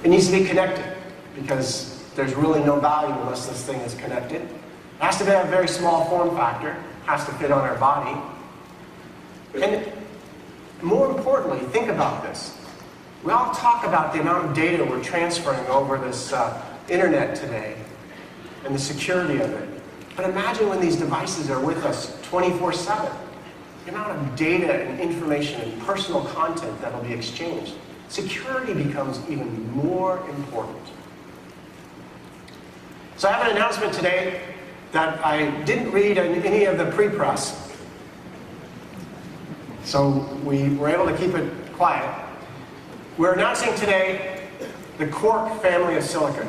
It needs to be connected, because there's really no value unless this thing is connected. It has to have a very small form factor, has to fit on our body. And more importantly, think about this. We all talk about the amount of data we're transferring over this internet today and the security of it. But imagine when these devices are with us 24/7. The amount of data and information and personal content that will be exchanged. Security becomes even more important. So I have an announcement today that I didn't read in any of the pre-press. So we were able to keep it quiet. We're announcing today the Quark family of silicon,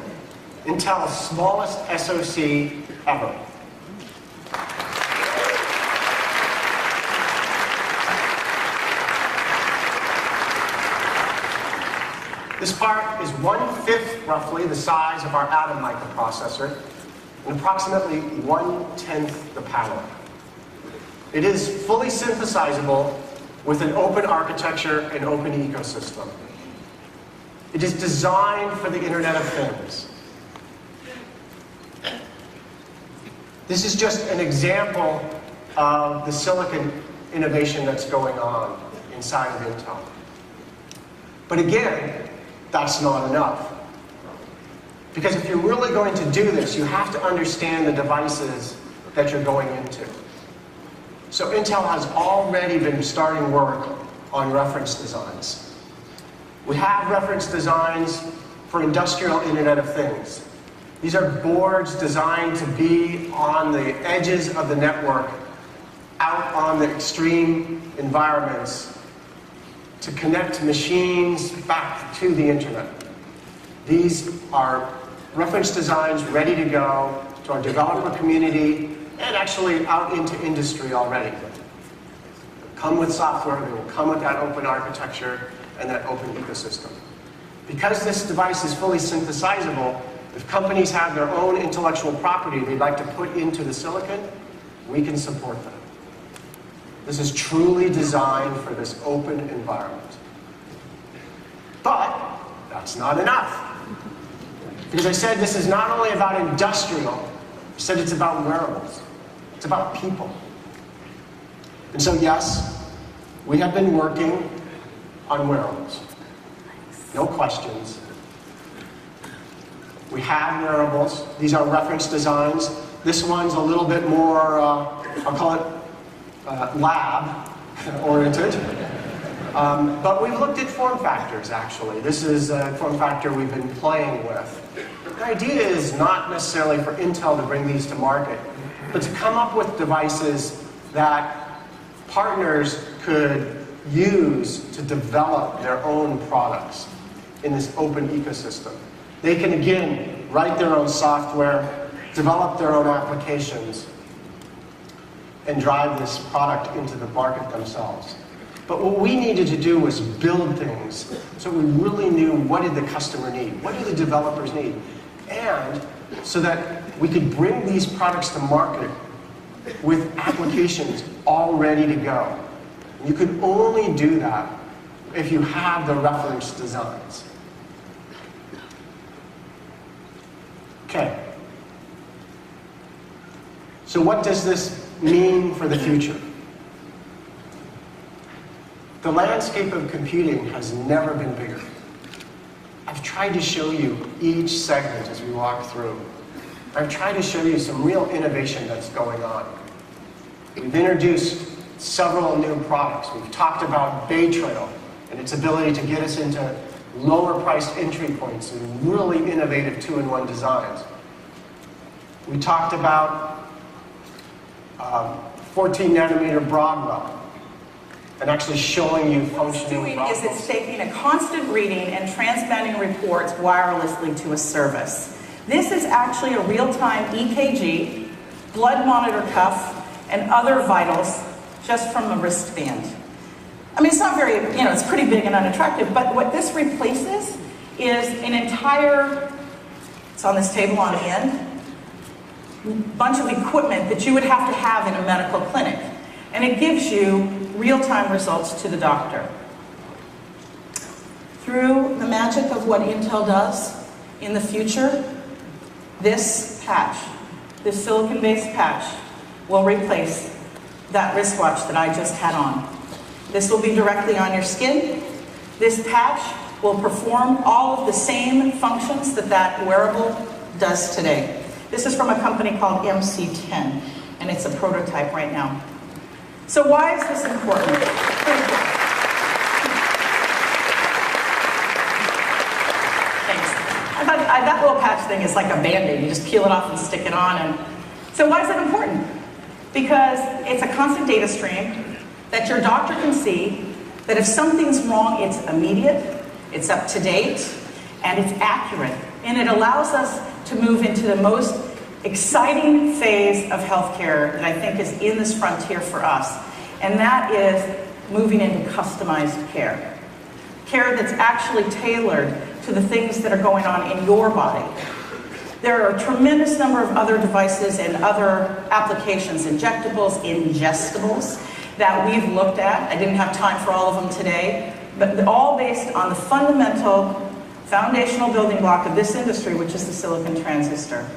Intel's smallest SoC ever. This part is 1/5, roughly, the size of our Atom microprocessor, and approximately 1/10 the power. It is fully synthesizable with an open architecture and open ecosystem. It is designed for the Internet of Things. This is just an example of the silicon innovation that's going on inside of Intel. But again, that's not enough. Because if you're really going to do this, you have to understand the devices that you're going into. So Intel has already been starting work on reference designs. We have reference designs for industrial Internet of Things. These are boards designed to be on the edges of the network, out on the extreme environments, to connect machines back to the internet. These are reference designs ready to go to our developer community and actually out into industry already. Come with software, they will come with that open architecture and that open ecosystem. Because this device is fully synthesizable, if companies have their own intellectual property they'd like to put into the silicon, we can support them. This is truly designed for this open environment. But that's not enough. Because I said this is not only about industrial, I said it's about wearables. It's about people. And so yes, we have been working on wearables. No questions. We have wearables. These are reference designs. This one's a little bit more, I'll call it lab-oriented. But we've looked at form factors, actually. This is a form factor we've been playing with. The idea is not necessarily for Intel to bring these to market, but to come up with devices that partners could use to develop their own products in this open ecosystem. They can, again, write their own software, develop their own applications, and drive this product into the market themselves. But what we needed to do was build things so we really knew what did the customer need, what do the developers need, and so that we could bring these products to market with applications all ready to go. You can only do that if you have the reference designs. Okay. So what does this mean for the future? The landscape of computing has never been bigger. I've tried to show you each segment as we walk through. I've tried to show you some real innovation that's going on. We've introduced several new products. We've talked about Bay Trail and its ability to get us into lower priced entry points and really innovative 2-in-1 designs. We talked about 14 nanometer Broadwell and actually showing you functioning What it's doing is it's taking a constant reading and transmitting reports wirelessly to a service. This is actually a real-time EKG, blood monitor cuff, and other vitals just from a wristband. I mean, it's not very, it's pretty big and unattractive, but what this replaces is an entire, it's on this table on the end, bunch of equipment that you would have to have in a medical clinic. And it gives you real-time results to the doctor. Through the magic of what Intel does in the future, this patch, this silicon-based patch, will replace that wristwatch that I just had on. This will be directly on your skin. This patch will perform all of the same functions that that wearable does today. This is from a company called MC10, and it's a prototype right now. So why is this important? Thanks. That little patch thing is like a Band-Aid. You just peel it off and stick it on. And so why is that important? Because it's a constant data stream that your doctor can see, that if something's wrong, it's immediate, it's up to date, and it's accurate. And it allows us to move into the most exciting phase of healthcare that I think is in this frontier for us. And that is moving into customized care. Care that's actually tailored to the things that are going on in your body. There are a tremendous number of other devices and other applications, injectables, ingestibles, that we've looked at. I didn't have time for all of them today, but all based on the fundamental, foundational building block of this industry, which is the silicon transistor.